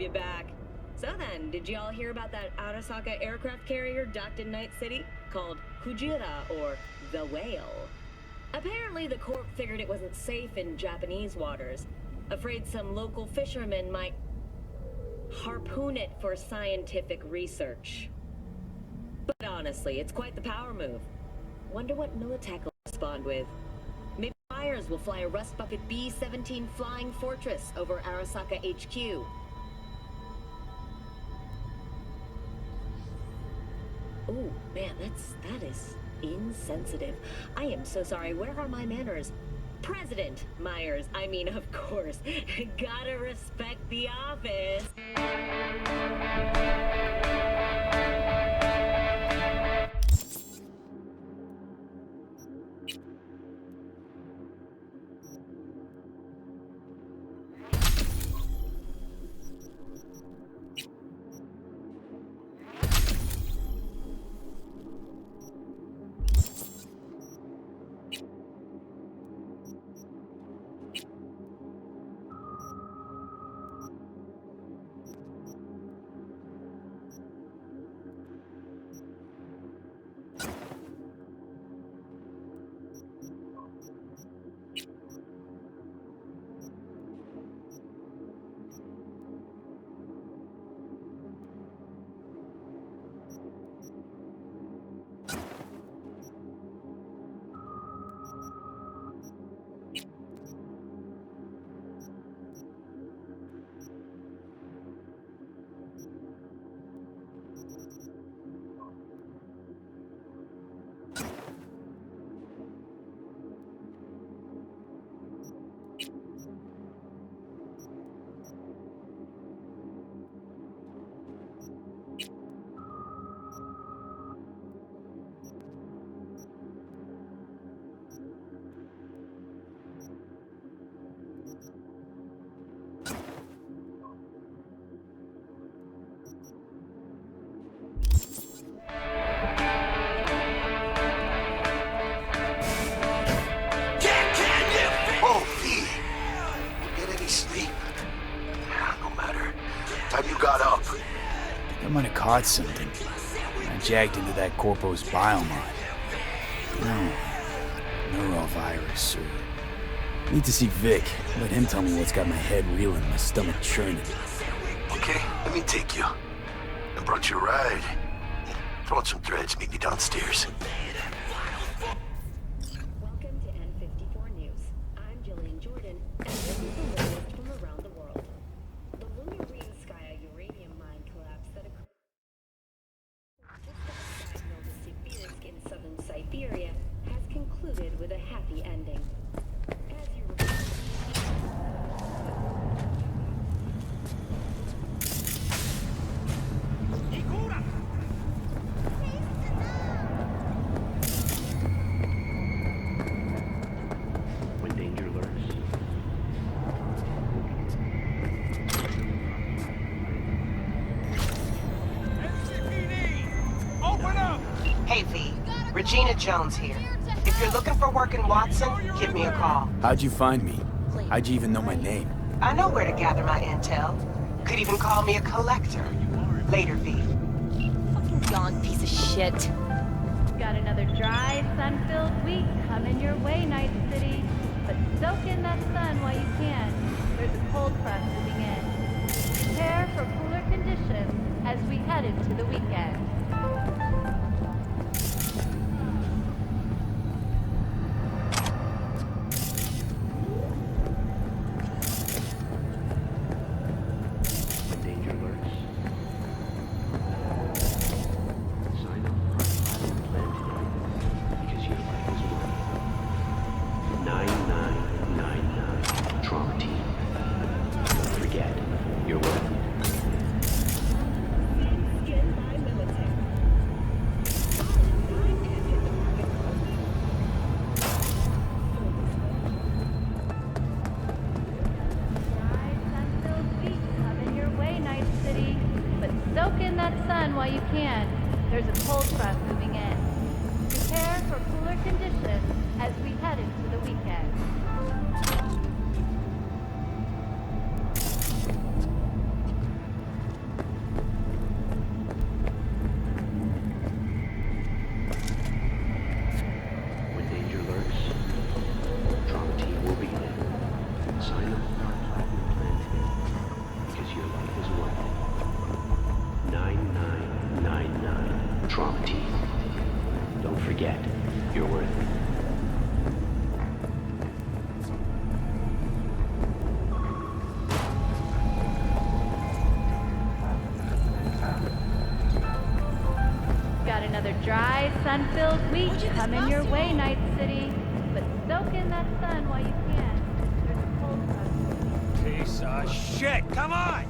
you back. So then, did y'all hear about that Arasaka aircraft carrier docked in Night City? Called Kujira, or the Whale. Apparently, the Corp figured it wasn't safe in Japanese waters. Afraid some local fishermen might harpoon it for scientific research. But honestly, it's quite the power move. Wonder what Militech will respond with. Maybe Myers will fly a Rust Bucket B-17 Flying Fortress over Arasaka HQ. Oh, man, that is insensitive. I am so sorry. Where are my manners? President Myers, I mean, of course. Gotta respect the office. I might have caught something. I jacked into that corpo's biomod. No, neurovirus, or... Need to see Vic. Let him tell me what's got my head reeling, my stomach churning. Okay, let me take you. I brought you a ride. Throw out some threads, meet me downstairs. Welcome to N54 News. I'm Jillian Jordan, and this is the latest from around the world. The lunar Rinskaya uranium mine collapse that occurred just outside Novosibirsk in southern Siberia has concluded with a happy ending. As you when danger lurks. Open up! Hey V, Regina Jones here. If you're looking for work in Watson, give me a call. How'd you find me? How'd you even know my name? I know where to gather my intel. Could even call me a collector. Later, V. Fucking gone, piece of shit. Got another dry, sun-filled week coming your way, Night City. But soak in that sun while you can. There's a cold front moving in. Prepare for cooler conditions as we head into the weekend. When danger lurks. Sign up for our plan today, because your life is worth 9999 Trauma Team. Don't forget, you're worth it. skin by Militech. Dry, sun-filled week coming your way, Night City. But soak in that sun while you can. There's a cold front moving in. Prepare for cooler conditions as we head into the weekend. sun-filled week coming your way, Night City. But soak in that sun while you can. There's a cold front. Piece of shit! Come on!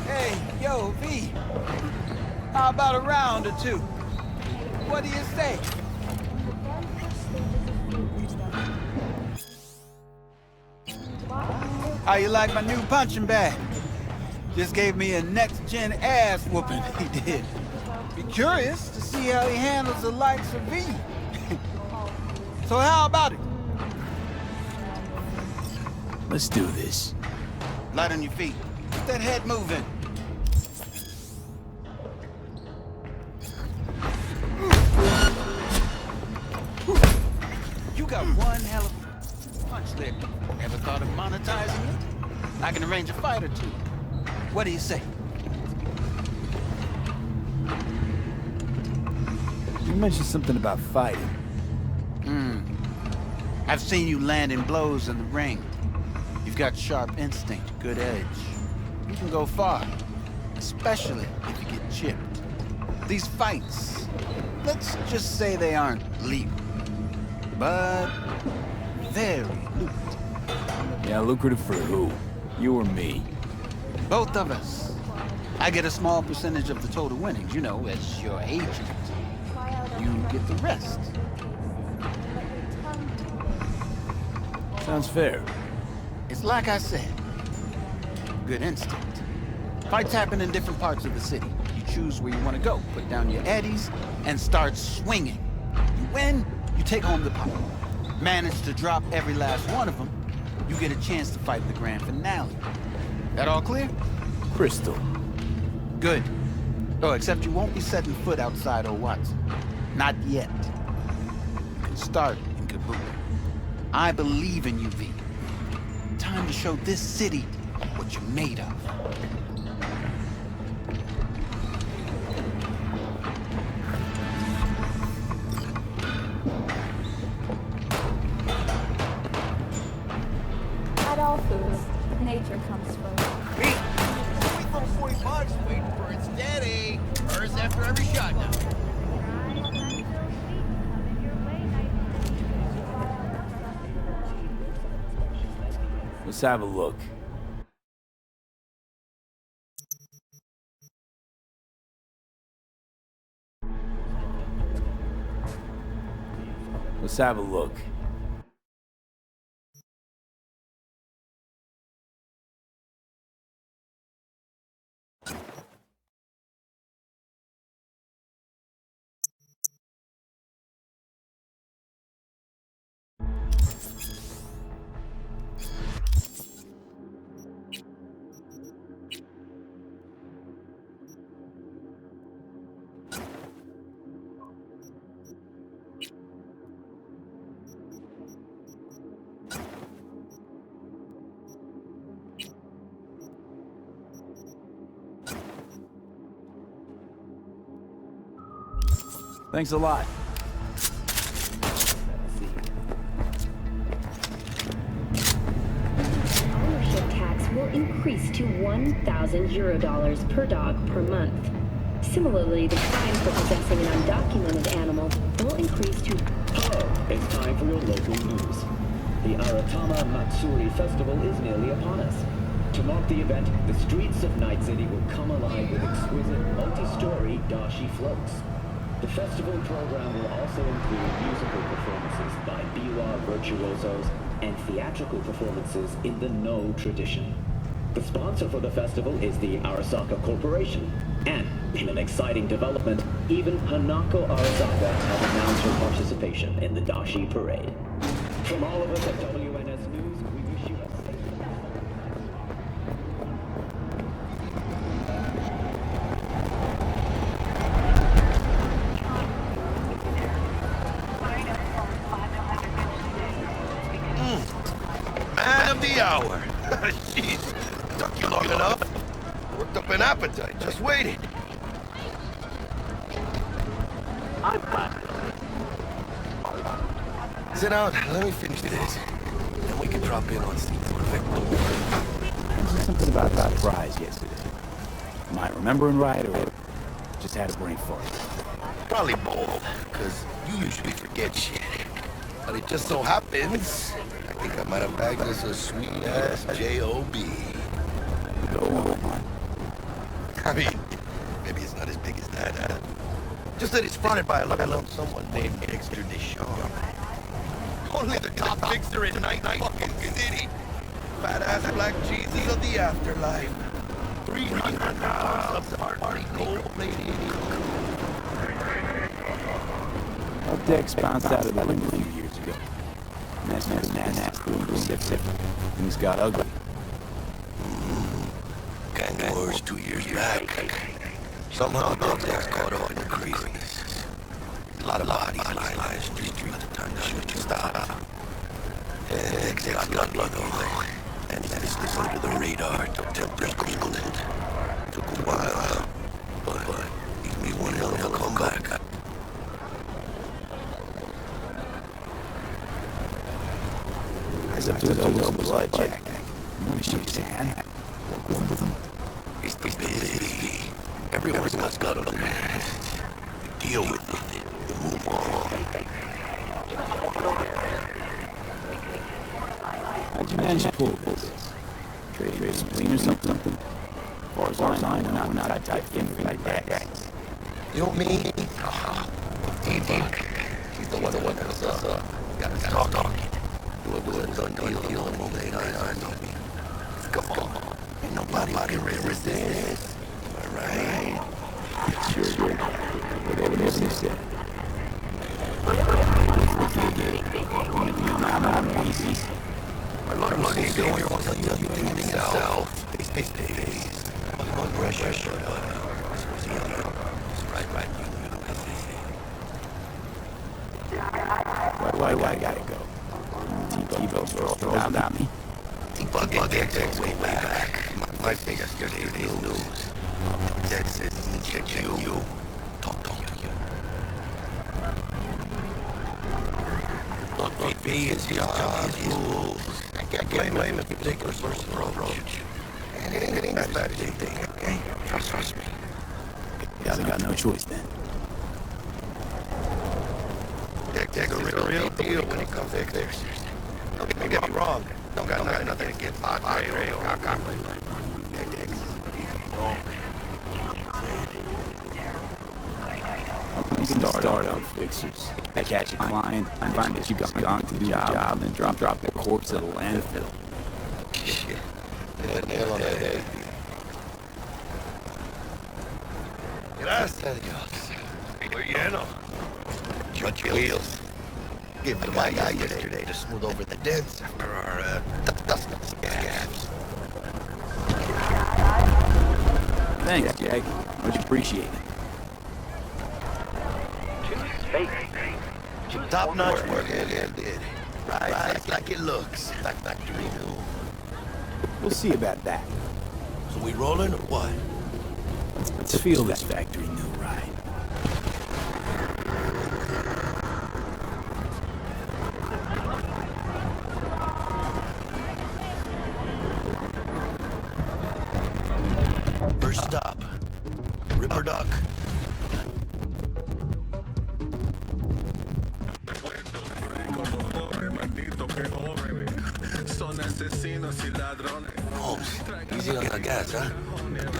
Hey, yo, V. How about a round or two? What do you say? How you like my new punching bag? Just gave me a next-gen ass whooping, he did. Be curious to see how he handles the likes of V. So how about it? Let's do this. Light on your feet. Get that head moving. You got one hell of a punch there. Ever thought of monetizing it? I can arrange a fight or two. What do you say? You mentioned something about fighting. I've seen you landing blows in the ring. You've got sharp instinct, good edge. You can go far, especially if you get chipped. These fights, let's just say they aren't lethal, but very lucrative. Yeah, lucrative for who? You or me? Both of us. I get a small percentage of the total winnings, you know, as your agent. You get the rest. Sounds fair. It's like I said, good instinct. Fights happen in different parts of the city. You choose where you want to go, put down your eddies, and start swinging. You win, you take home the pot. Manage to drop every last one of them, you get a chance to fight in the grand finale. That all clear? Crystal. Good. Oh, except you won't be setting foot outside old Watson. Not yet. You can start in Kabul. I believe in you, V. Time to show this city what you're made of. At all foods, nature comes first. Wait for 40 bucks, waiting for it steady. Hers after every shot now. Let's have a look. Let's have a look. Thanks a lot. Ownership tax will increase to 1,000 Eurodollars per dog per month. Similarly, the fine for possessing an undocumented animal will increase to... Hello, it's time for your local news. The Aratama Matsuri Festival is nearly upon us. To mark the event, the streets of Night City will come alive with exquisite multi-story dashi floats. The festival program will also include musical performances by biwa virtuosos and theatrical performances in the No tradition. The sponsor for the festival is the Arasaka Corporation, and in an exciting development, even Hanako Arasaka has announced her participation in the Dashi Parade. From all of us at WNS News, we wish you a safe Man of the hour. Jeez, took you long enough. Worked up an appetite, just waiting. I'm fine. Sit down, let me finish this. Then we can drop in on Steve. Something about that surprise yesterday. Am I remembering right, or just had a brain fart? Probably both, because you usually forget shit. But it just so happens, I think I might have bagged us a sweet-ass J.O.B. Go on. I mean, maybe it's not as big as that. Just that it's fronted by a little someone named Dexter Deschamps. Only the top fixer in night fucking city. Badass black Jesus of the afterlife. 300 pounds of party gold-plated. Well, Dex bounced out of the ring a few years ago. Nasty, things got ugly. Gang wars 2 years back. Somehow Dex caught up in the craziness. A lot of bodies lying on the street by the time the shooting stopped. Dex got blood over. And he slipped under the radar till tempers cooled. Took a while, but he made one hell of a comeback. Eyes up to the blood, Jack. You want to shake his hand? He's busy. Everyone's got blood on their hands. Deal with it and move on. How'd you manage to pull this? Trade some clean or something? As far as I know, we're not that type of anything like that. You know me? He's the one that was got us talking. Do it done deal the moment they eyes on me. Come on. Ain't nobody can resist this. Am I right? Sure. Whatever they said. I'm easy. My luck ain't going on until you think of yourself. Face. One pressure. Right. Why I gotta go? T-Bug's without me. T-Bug Dex way back. My fingers yesterday's news. Dex says he check you. Talk to you. Look, maybe it's your job, his rules. I can't blame him if you take a personal approach. And it ain't as bad as you think, okay? Trust me. Guess I got no choice then. Dex a real deal when it comes to this. Don't get me wrong. Don't got nothing against Padre or Cockle. Start up fixers. I catch a client, I find that you got gone to do the job, then drop the corpse at a landfill. Shit. Nail on the head. Gracias a Dios. We're lleno. Shut your wheels. Give it to my guy yesterday to smooth over the dents after our dust scabs. Thanks, Jack. Much appreciated. Top-notch work, and did. Right, like it looks. Like factory new. We'll see about that. So we rolling or what? Let's feel that factory new ride. First stop, Ripper Duck. Holmes, easy on the gas, huh?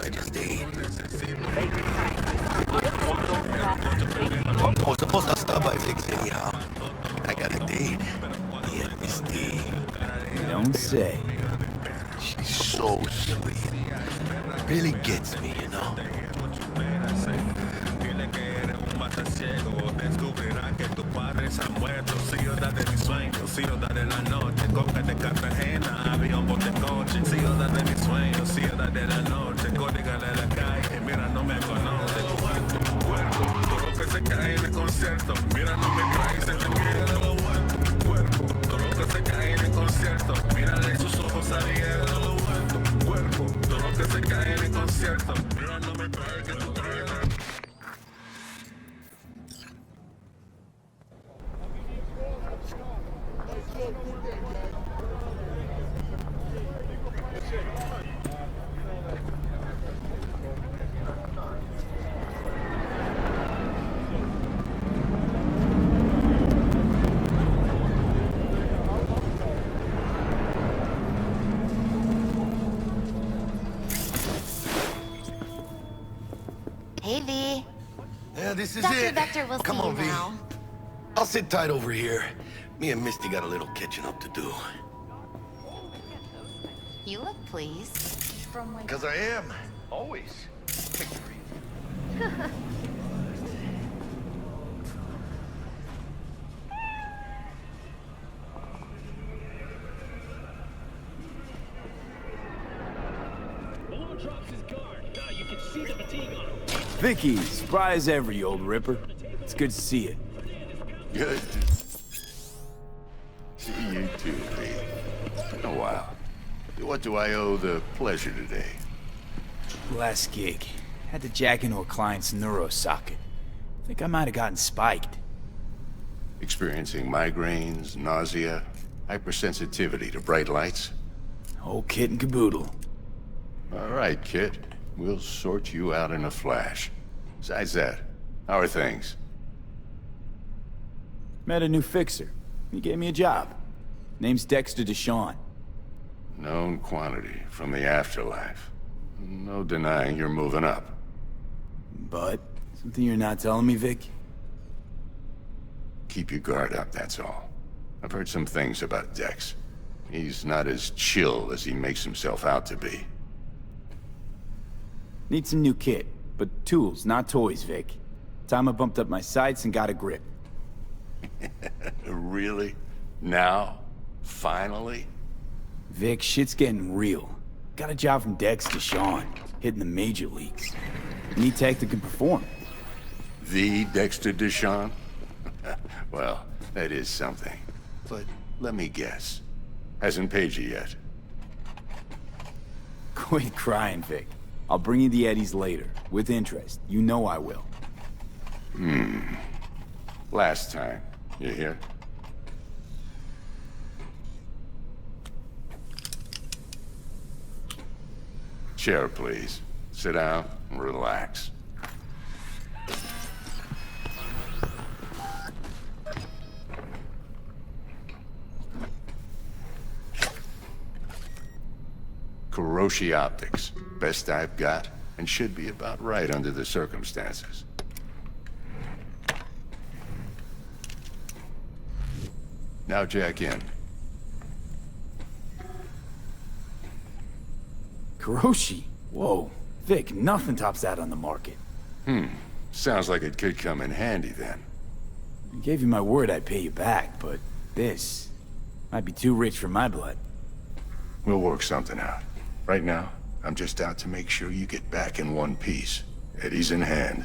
I just ate. I was supposed to stop by 6 anyhow. I got a date. Me and Miss D. You don't say. She's so sweet. Really gets me, you know? Descubrirá que tus padres han muerto. Ciudad de mis sueños, ciudad de la noche. Coca de Cartagena, avión por de coche. Ciudad de mis sueños, ciudad de la noche. Código de la calle, mira, no me conoce. Cuerpo, todo lo que se cae en el concierto. Mira, no me traes, se te quiere de lo vuelto. Cuerpo, todo lo que se cae en el concierto. Mírale sus ojos a Diego de lo vuelto. Cuerpo, todo lo que se cae en el concierto. Mira, no me traes, que tú traes. Hey, V. Yeah, this is Dr. it. Vector will Come see on, you V. now. I'll sit tight over here. Me and Misty got a little catching up to do. You look pleased. Because I am. Always. Vicky, surprise ever, you old ripper. It's good to see you. Good to see you too, V. Been a while. What do I owe the pleasure today? Last gig. Had to jack into a client's neuro socket. Think I might have gotten spiked. Experiencing migraines, nausea, hypersensitivity to bright lights? Whole kit and caboodle. All right, kid. We'll sort you out in a flash. Besides that, how are things? Met a new fixer. He gave me a job. Name's Dexter Deshawn. Known quantity from the afterlife. No denying you're moving up. But, something you're not telling me, Vic? Keep your guard up, that's all. I've heard some things about Dex. He's not as chill as he makes himself out to be. Need some new kit, but tools, not toys, Vic. Time I bumped up my sights and got a grip. Really? Now? Finally? Vic, shit's getting real. Got a job from Dex Deshawn, hitting the major leagues. Need tech that can perform. The Dexter Deshawn? Well, that is something. But let me guess. Hasn't paid you yet. Quit crying, Vic. I'll bring you the eddies later, with interest. You know I will. Last time. You hear? Chair, please. Sit down and relax. Kuroshi Optics. Best I've got, and should be about right under the circumstances. Now jack in. Kuroshi? Whoa. Vic, nothing tops that on the market. Sounds like it could come in handy then. I gave you my word I'd pay you back, but this might be too rich for my blood. We'll work something out. Right now, I'm just out to make sure you get back in one piece. Eddie's in hand.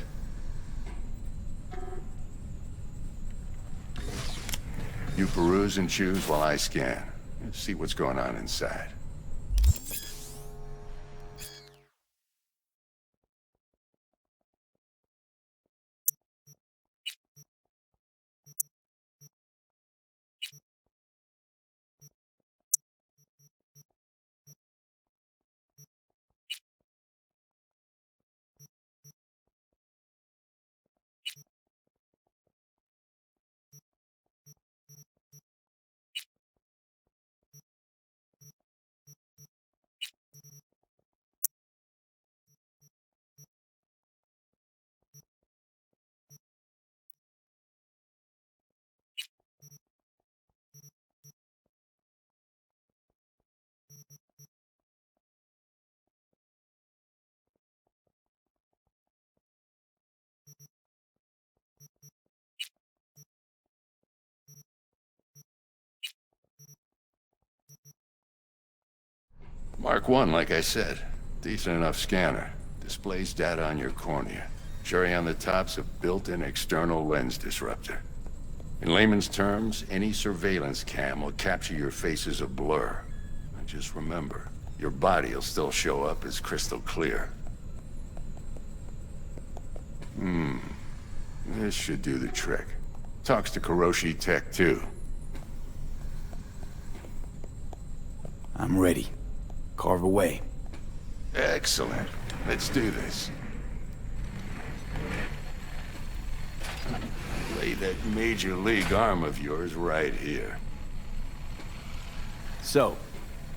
You peruse and choose while I scan. See what's going on inside. Mark 1, like I said. Decent enough scanner. Displays data on your cornea. Cherry on the top's a built-in external lens disruptor. In layman's terms, any surveillance cam will capture your face as a blur. And just remember, your body will still show up as crystal clear. This should do the trick. Talks to Kuroshi Tech, too. I'm ready. Carve away. Excellent. Let's do this. Lay that major league arm of yours right here. So,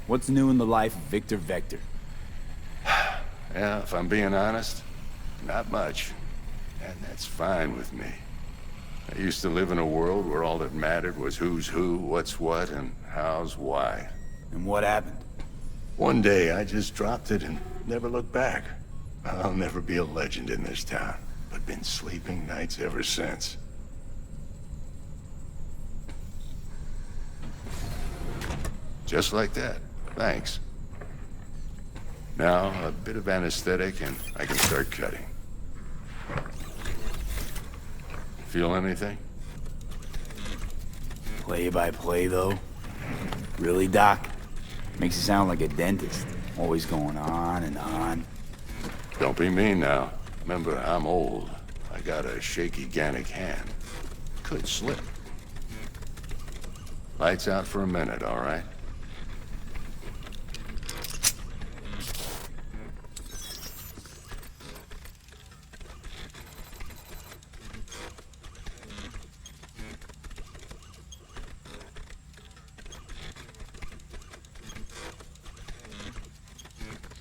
what's new in the life of Victor Vector? Yeah, if I'm being honest, Not much. And that's fine with me. I used to live in a world where all that mattered was who's who, what's what, and how's why. And what happened? One day, I just dropped it and never looked back. I'll never be a legend in this town, but been sleeping nights ever since. Just like that. Thanks. Now, a bit of anesthetic and I can start cutting. Feel anything? Play by play, though? Really, Doc? Makes you sound like a dentist. Always going on and on. Don't be mean now. Remember, I'm old. I got a shaky Gannic hand. Could slip. Lights out for a minute, all right?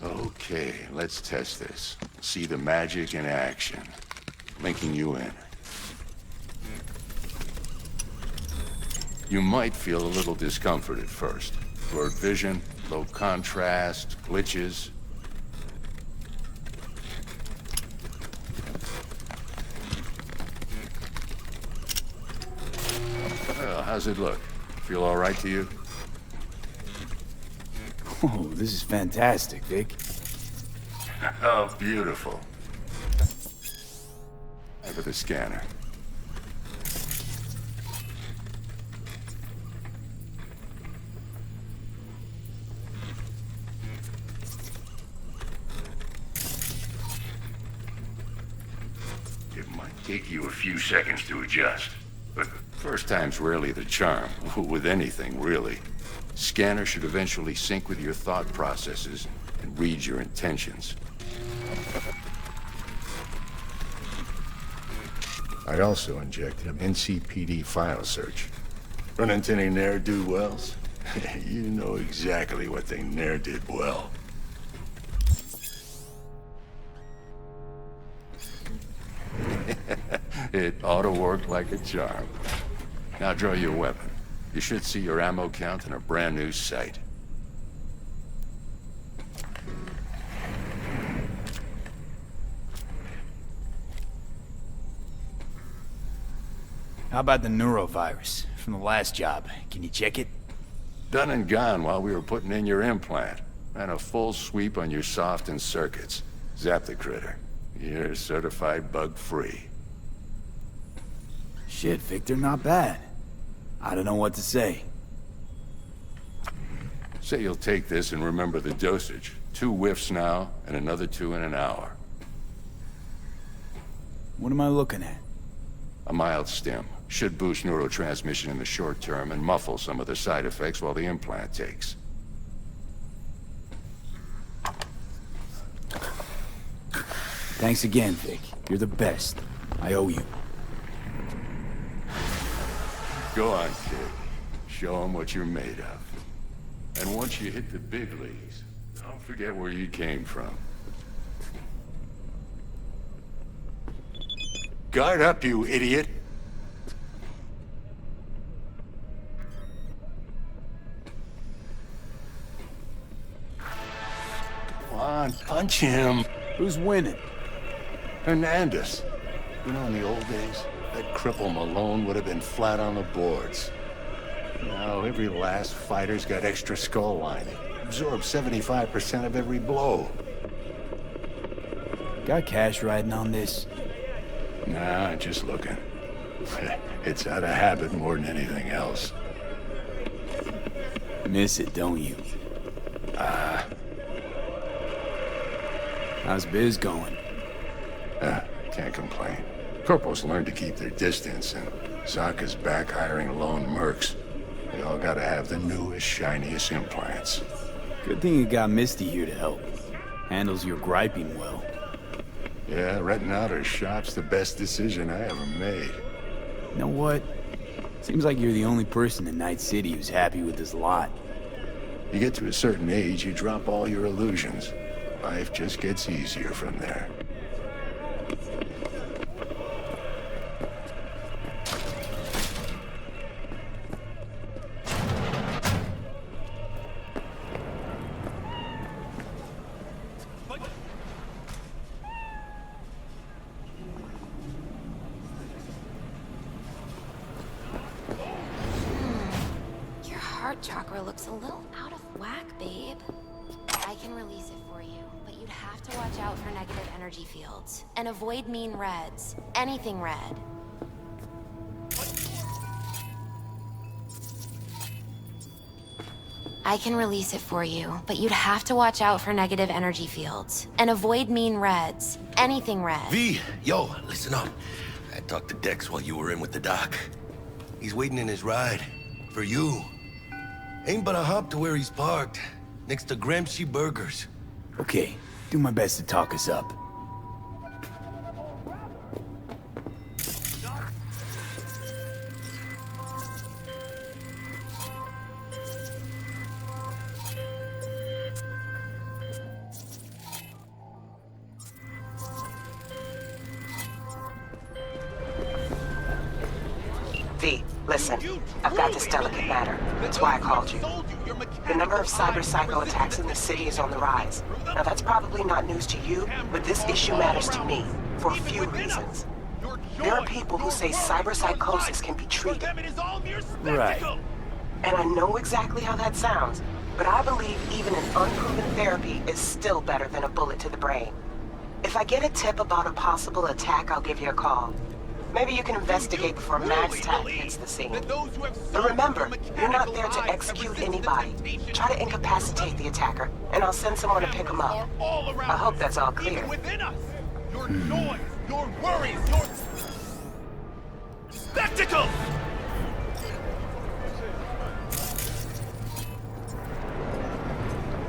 Okay, let's test this. See the magic in action. Linking you in. You might feel a little discomfort at first. Blurred vision, low contrast, glitches. Well, how's it look? Feel all right to you? Oh, this is fantastic, Vic. Oh, beautiful. Over the scanner. It might take you a few seconds to adjust, but first time's rarely the charm, with anything, really. Scanner should eventually sync with your thought processes and read your intentions. I also injected an NCPD file search. Run into any ne'er-do-wells? You know exactly what they ne'er did well. It ought to work like a charm. Now draw your weapon. You should see your ammo count in a brand new sight. How about the neurovirus from the last job? Can you check it? Done and gone while we were putting in your implant. Ran a full sweep on your soft and circuits. Zap the critter. You're certified bug-free. Shit, Victor, not bad. I don't know what to say. Say you'll take this and remember the dosage. 2 whiffs now, and another 2 in an hour. What am I looking at? A mild stim. Should boost neurotransmission in the short term and muffle some of the side effects while the implant takes. Thanks again, Vic. You're the best. I owe you. Go on, kid. Show them what you're made of. And once you hit the big leagues, don't forget where you came from. Guard up, you idiot! Come on, punch him! Who's winning? Hernandez. You know, in the old days, that cripple Malone would have been flat on the boards. Now, every last fighter's got extra skull lining. Absorbs 75% of every blow. Got cash riding on this? Nah, just looking. It's out of habit more than anything else. Miss it, don't you? How's biz going? Can't complain. Corporals learn to keep their distance, and Sokka's back hiring lone mercs. They all gotta have the newest, shiniest implants. Good thing you got Misty here to help. Handles your griping well. Yeah, renting out her shop's the best decision I ever made. You know what? Seems like you're the only person in Night City who's happy with this lot. You get to a certain age, you drop all your illusions. Life just gets easier from there. throat chakra looks a little out of whack, babe. I can release it for you, but you'd have to watch out for negative energy fields. And avoid mean reds. Anything red. I can release it for you, but you'd have to watch out for negative energy fields. And avoid mean reds. Anything red. V, yo, listen up. I talked to Dex while you were in with the doc. He's waiting in his ride. For you. Ain't but a hop to where he's parked. Next to Gramsci Burgers. Okay, do my best to talk us up. V, listen. I've got this delicate matter. That's why I called you. The number of cyber-psycho attacks in the city is on the rise. Now that's probably not news to you, but this issue matters to me, for a few reasons. There are people who say cyber-psychosis can be treated. Right. And I know exactly how that sounds, but I believe even an unproven therapy is still better than a bullet to the brain. If I get a tip about a possible attack, I'll give you a call. Maybe you can investigate before MaxTac hits the scene. But remember, you're not there to execute anybody. Try to incapacitate the attacker, and I'll send someone to pick him up. I hope that's all clear. Your noise, your worries, your spectacle!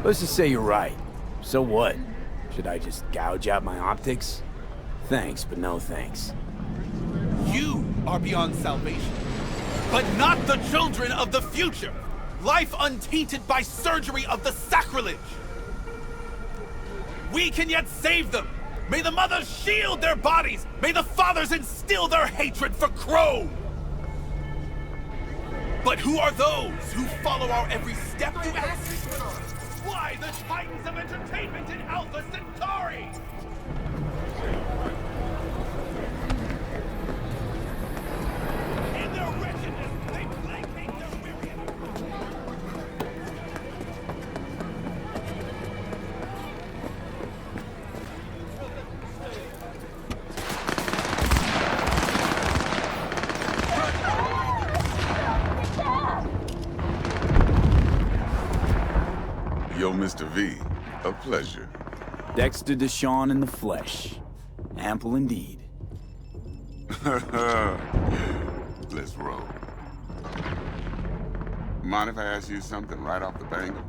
Let's just say you're right. So what? Should I just gouge out my optics? Thanks, but no thanks. You are beyond salvation, but not the children of the future. Life untainted by surgery of the sacrilege. We can yet save them. May the mothers shield their bodies. May the fathers instill their hatred for Crow. But who are those who follow our every step, you ask? Why the titans of entertainment in Alpha Centauri? In their wretchedness, they placate their myriad. Yo, Mr. V, a pleasure. Dexter Deshawn in the flesh. Ample indeed. Let's roll. Mind if I ask you something right off the bangle?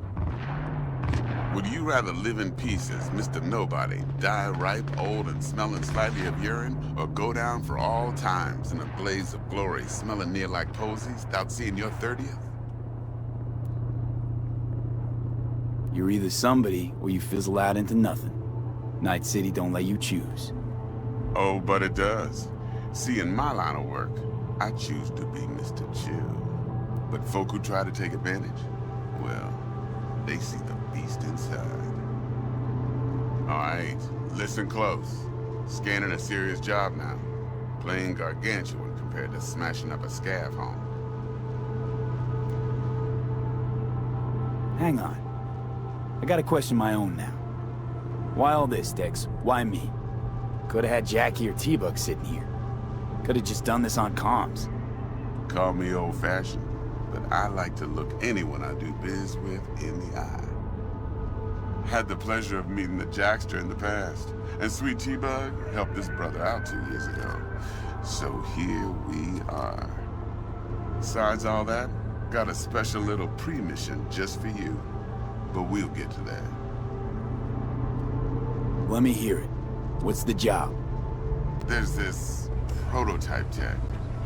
Would you rather live in peace as Mr. Nobody, die ripe, old, and smelling slightly of urine, or go down for all times in a blaze of glory, smelling near like posies, without seeing your 30th? You're either somebody, or you fizzle out into nothing. Night City don't let you choose. Oh, but it does. See, in my line of work, I choose to be Mr. Chill. But folk who try to take advantage, well, they see the beast inside. All right, listen close. Scanning a serious job now. Playing gargantuan compared to smashing up a scav home. Hang on. I got a question of my own now. Why all this, Dex? Why me? Could've had Jackie or T-Bug sitting here. Could've just done this on comms. Call me old-fashioned, but I like to look anyone I do biz with in the eye. Had the pleasure of meeting the Jackster in the past, and Sweet T-Bug helped this brother out 2 years ago. So here we are. Besides all that, got a special little pre-mission just for you. But we'll get to that. Let me hear it. What's the job? There's this prototype tech.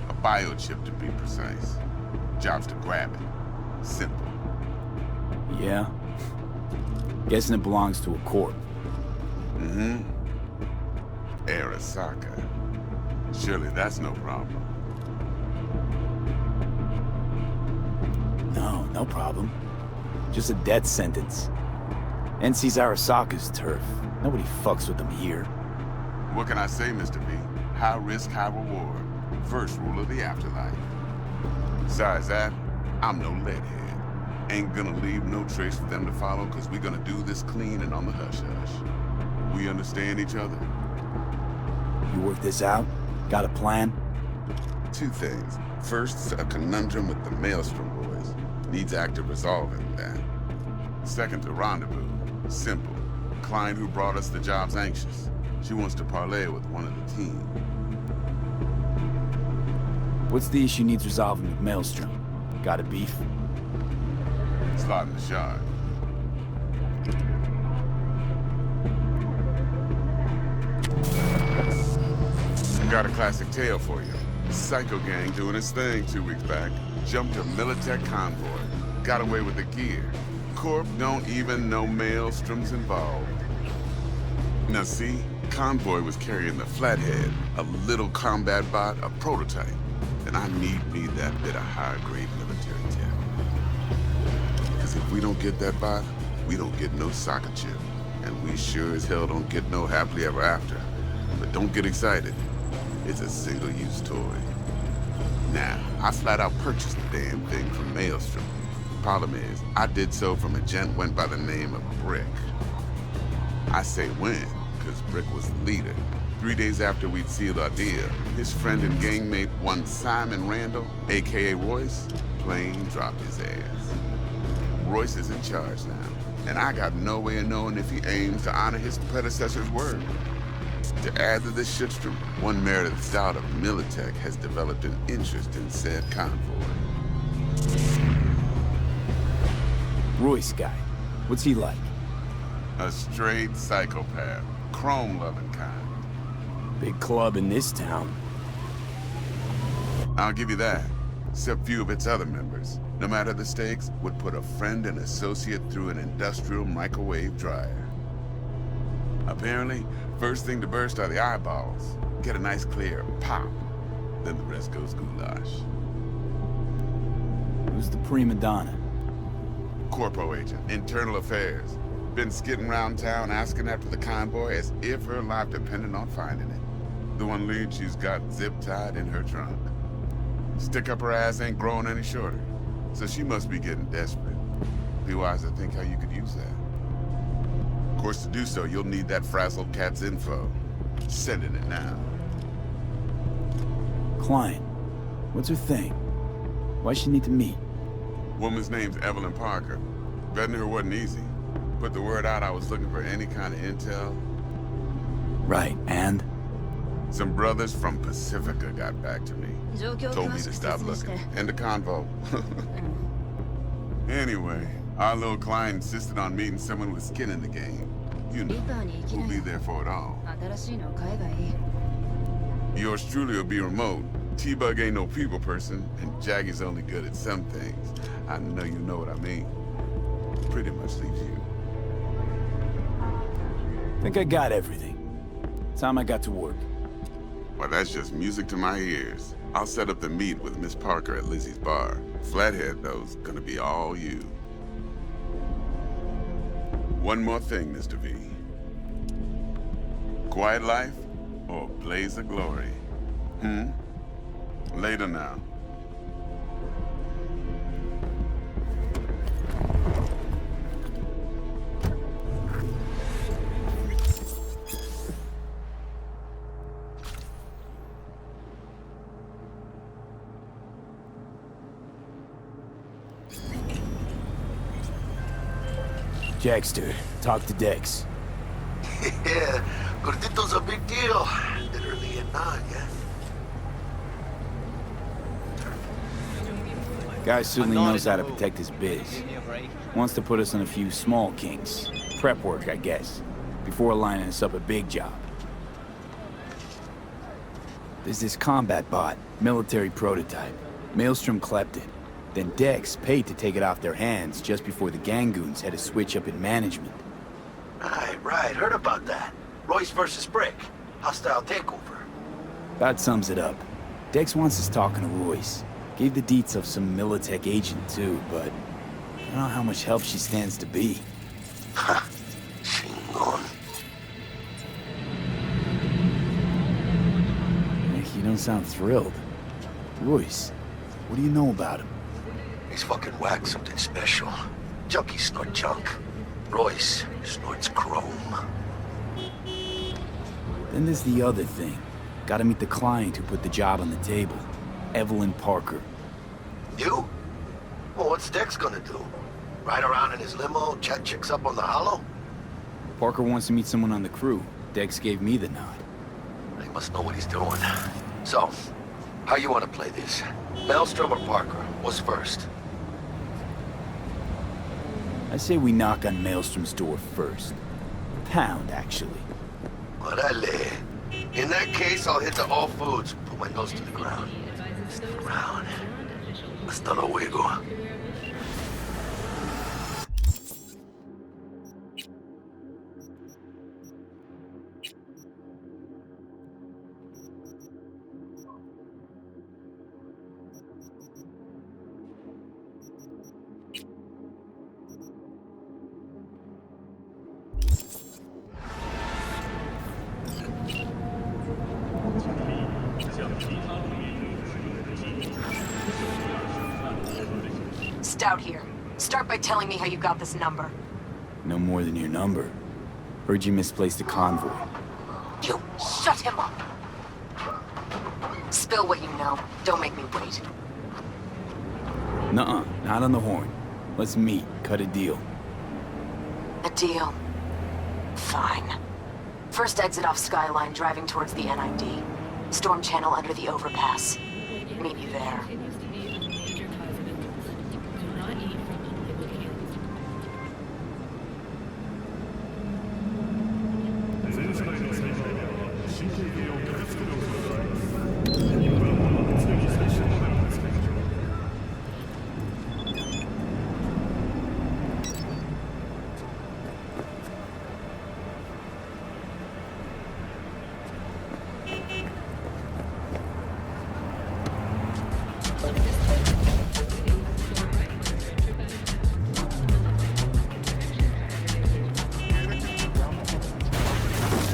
A biochip to be precise. Job's to grab it. Simple. Yeah? Guessing it belongs to a corp. Mm-hmm. Arasaka. Surely that's no problem. No problem. Just a death sentence. NC's Arasaka's turf. Nobody fucks with them here. What can I say, Mr. V? High risk, high reward. First rule of the afterlife. Besides that, I'm no leadhead. Ain't gonna leave no trace for them to follow, because we're gonna do this clean and on the hush-hush. We understand each other? You work this out? Got a plan? Two things. First, a conundrum with the Maelstrom boys. Needs active resolving that. Second, a rendezvous. Simple. Client who brought us the job's anxious. She wants to parlay with one of the team. What's the issue needs resolving with Maelstrom? Got a beef? Slot in the shard. Got a classic tale for you. Psycho gang doing its thing 2 weeks back. Jumped a Militech convoy. Got away with the gear. Corp don't even know Maelstrom's involved. Now see, convoy was carrying the Flathead, a little combat bot, a prototype. And I need me that bit of high-grade military tech. Because if we don't get that bot, we don't get no soccer chip. And we sure as hell don't get no happily ever after. But don't get excited. It's a single-use toy. Now, I flat out purchased the damn thing from Maelstrom. Problem is, I did so from a gent went by the name of Brick. I say when, because Brick was the leader. 3 days after we'd sealed our deal, his friend and gangmate, one Simon Randall, aka Royce, plain dropped his ass. Royce is in charge now, and I got no way of knowing if he aims to honor his predecessor's word. To add to this shitstorm, one Meredith out of Militech has developed an interest in said convoy. Royce guy. What's he like? A straight psychopath. Chrome-loving kind. Big club in this town. I'll give you that. Except few of its other members, no matter the stakes, would put a friend and associate through an industrial microwave dryer. Apparently, first thing to burst are the eyeballs. Get a nice clear pop. Then the rest goes goulash. Who's the prima donna? Corpo agent, internal affairs. Been skidding around town asking after the convoy as if her life depended on finding it. The one lead she's got zip-tied in her trunk. Stick up her ass ain't growing any shorter, so she must be getting desperate. Be wise to think how you could use that. Of course, to do so, you'll need that frazzled cat's info. Sending it now. Client. What's her thing? Why she need to meet? Woman's name's Evelyn Parker. Vetting her wasn't easy. Put the word out I was looking for any kind of intel. Right, and? Some brothers from Pacifica got back to me. Told me to stop looking. End the convo. Anyway, our little client insisted on meeting someone with skin in the game. You know, who'll be there for it all. Yours truly will be remote. T-Bug ain't no people person, and Jaggy's only good at some things. I know you know what I mean. Pretty much leaves you. Think I got everything. Time I got to work. Well, that's just music to my ears. I'll set up the meet with Miss Parker at Lizzie's bar. Flathead, though's gonna be all you. One more thing, Mr. V. Quiet life or blaze of glory? Later now. Jackster, talk to Dex. Yeah, Gordito's a big deal. Literally and not, yeah. Guy certainly knows how to protect his biz. Wants to put us on a few small kings. Prep work, I guess. Before lining us up a big job. There's this combat bot, military prototype. Maelstrom clept it. Then Dex paid to take it off their hands just before the Gangoons had a switch up in management. Right. Heard about that. Royce versus Brick. Hostile takeover. That sums it up. Dex wants us talking to Royce. Gave the deets of some Militech agent too, but I don't know how much help she stands to be. Ha! Chingon. You don't sound thrilled. Royce, what do you know about him? He's fucking whacked something special. Junkies snort junk. Royce snorts chrome. Then there's the other thing. Gotta meet the client who put the job on the table. Evelyn Parker. You? Well, what's Dex gonna do? Ride around in his limo, chat chicks up on the hollow? Parker wants to meet someone on the crew. Dex gave me the nod. He must know what he's doing. So, how you want to play this? Maelstrom or Parker? What's first? I say we knock on Maelstrom's door first. Pound, actually. Orale. In that case, I'll hit the All Foods, put my nose to the ground. Stick around. Hasta luego. Stout here. Start by telling me how you got this number. No more than your number. Heard you misplaced a convoy. You shut him up! Spill what you know. Don't make me wait. Nuh-uh, not on the horn. Let's meet, cut a deal. A deal? Fine. First exit off Skyline, driving towards the NID. Storm channel under the overpass. Meet you there.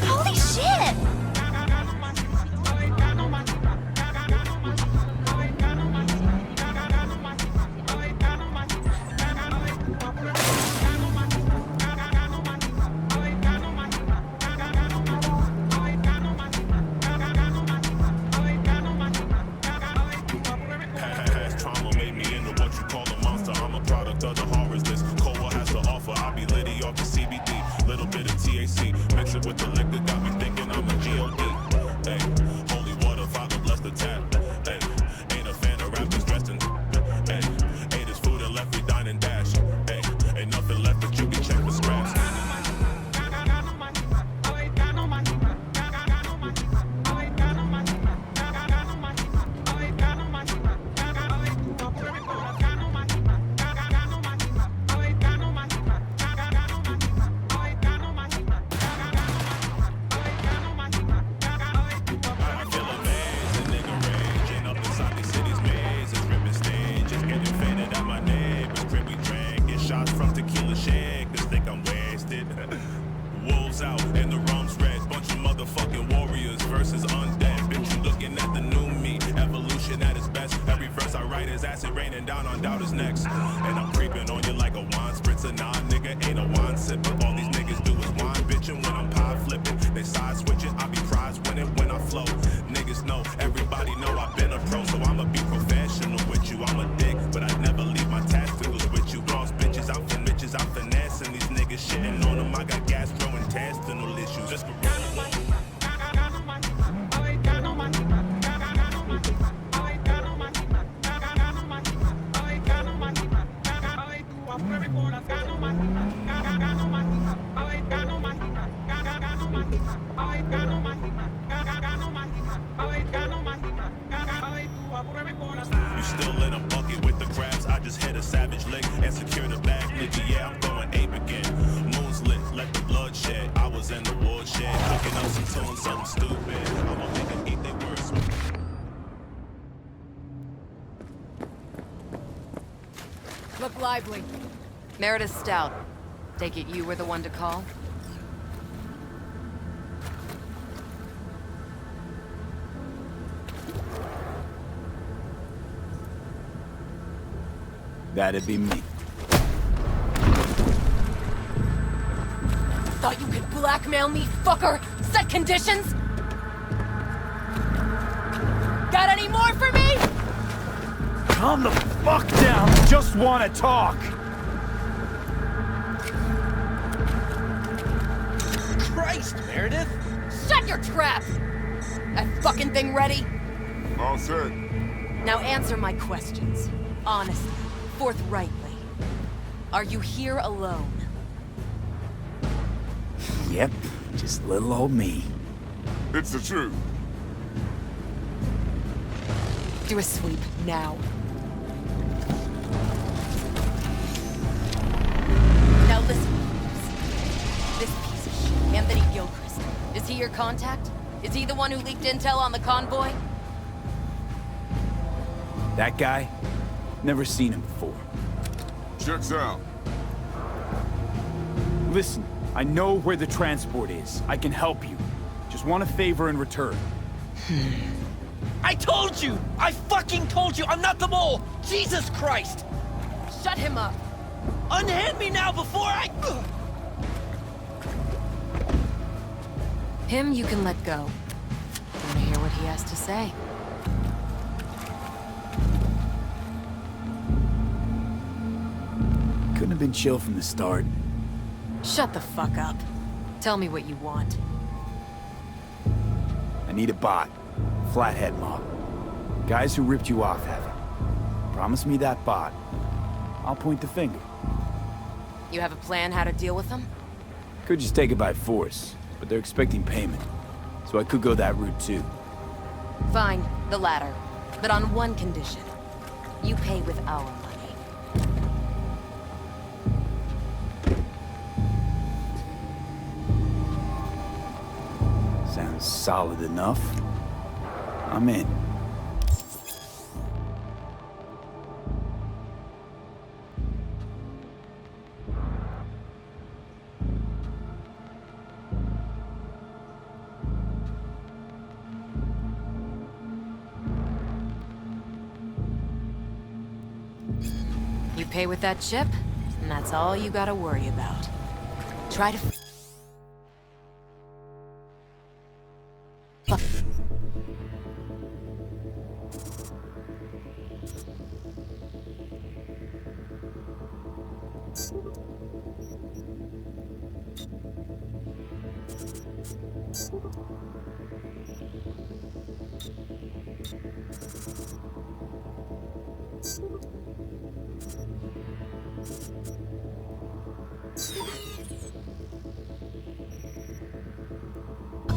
Holy shit! Past trauma made me into what you call a monster. I'm a product of the horrors this Koa has to offer. I be litty off the CBD, little bit of THC, mix it with the liquor, got me thinking I'm a G.O.D. Hey, holy water, Father bless the tap. Hey, ain't a fan of rappers dressed in. Hey, ate his food and left me dine and dash. Hey, ain't nothing left but you can check the scraps. I feel amazed, a nigga raging up inside these cities' mazes, ripping stages, getting faded at my neighbors, crib we drank, get shots from tequila shakers, think I'm wasted. Wolves out and the rum's red, bunch of motherfucking warriors versus undead. Bitch, you looking at the new me, evolution at its best. Every verse I write is acid raining down on doubters' necks, and I'm creeping on you like a wine spritzer. Nah, nigga, ain't a wine sipper. All these niggas do is wine bitching when I'm pie flipping. They side switching, I be prize winning when I flow. Niggas know, everybody know I've been a pro, so I'ma be professional with you. I'm a dick, but I never leave my tattoos with you. Lost bitches out for bitches, I'm finessing these niggas shitting on them. I got gastrointestinal issues. Just for you still in a bucket with the crabs. I just hit a savage lick and secure the bag, nigga. Yeah, I'm going ape again. Moon's lit, let the blood shed. I was in the woodshed, cooking up some tunes, something stupid. I'ma make them eat their words. Look lively. Meredith Stout. Take it you were the one to call? That'd be me. Thought you could blackmail me, fucker? Set conditions? Got any more for me? Calm the fuck down! Just wanna talk! Christ, Meredith! Shut your trap! That fucking thing ready? All set. Now answer my questions. Honestly, forthrightly. Are you here alone? Yep, just little old me. It's the truth. Do a sweep, now. Now listen, this piece of shit, Anthony Gilchrist, is he your contact? Is he the one who leaked intel on the convoy? That guy? Never seen him before. Checks out. Listen, I know where the transport is. I can help you. Just want a favor in return. I told you! I fucking told you! I'm not the mole! Jesus Christ! Shut him up! Unhand me now before I... Him you can let go. Wanna hear what he has to say? Couldn't have been chill from the start. Shut the fuck up. Tell me what you want. I need a bot. Flathead mob. Guys who ripped you off have it. Promise me that bot. I'll point the finger. You have a plan how to deal with them? Could just take it by force, but they're expecting payment. So I could go that route too. Fine, the latter. But on one condition. You pay with our money. Sounds solid enough. I'm in. You pay with that chip, and that's all you gotta worry about. Try to...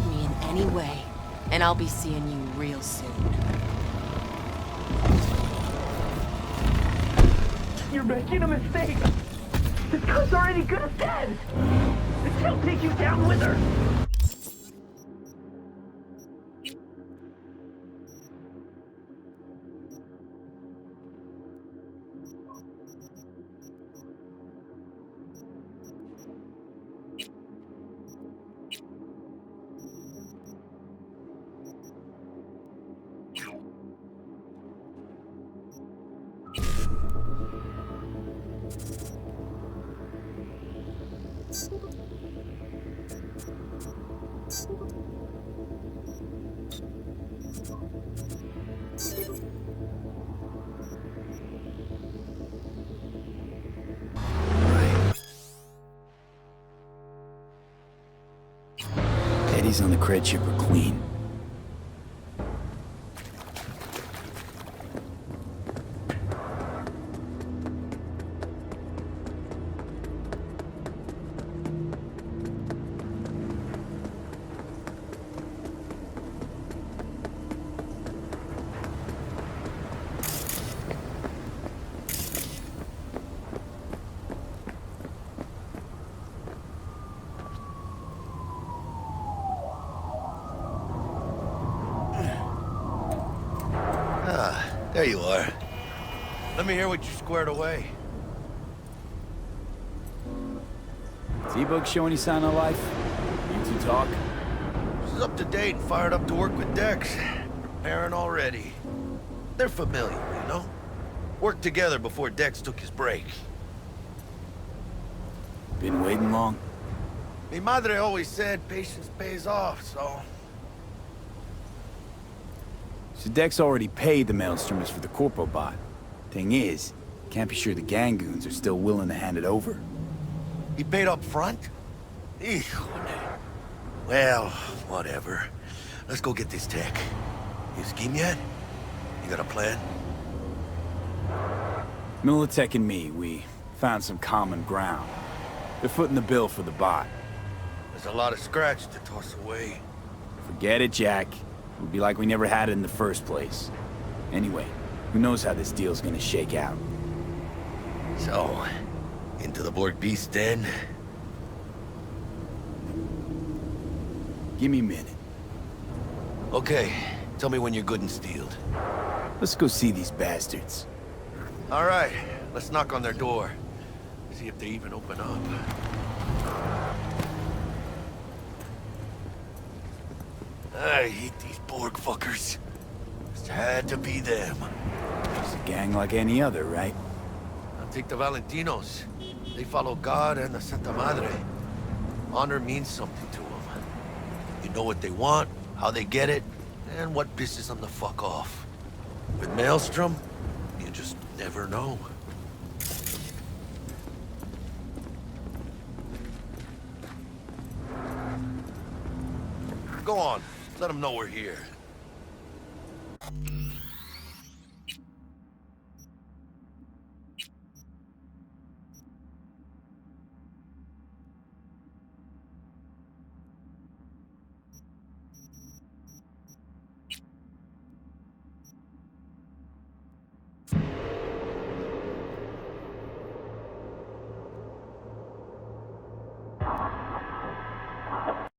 me in any way, and I'll be seeing you real soon. You're making a mistake. This cunt's already good as dead. She'll take you down with her. Eddies on the cred chip are clean. There you are. Let me hear what you squared away. T-Bug show any sign of life? You two talk? She's up to date and fired up to work with Dex. Preparing already. They're familiar, you know? Worked together before Dex took his break. Been waiting long? Mi madre always said patience pays off, so... So Dex already paid the Maelstromers for the Corpo bot. Thing is, can't be sure the Gangoons are still willing to hand it over. He paid up front? Híjole. Well, whatever. Let's go get this tech. You scheme yet? You got a plan? Militech and me, we found some common ground. They're footing the bill for the bot. There's a lot of scratch to toss away. Forget it, Jack. It would be like we never had it in the first place. Anyway, who knows how this deal's gonna shake out. So, into the Borg Beast den? Give me a minute. Okay, tell me when you're good and steeled. Let's go see these bastards. All right, let's knock on their door. See if they even open up. I hate these Borg fuckers. Just had to be them. It's a gang like any other, right? I'll take the Valentinos. They follow God and the Santa Madre. Honor means something to them. You know what they want, how they get it, and what pisses them the fuck off. With Maelstrom, you just never know. Go on, let them know we're here.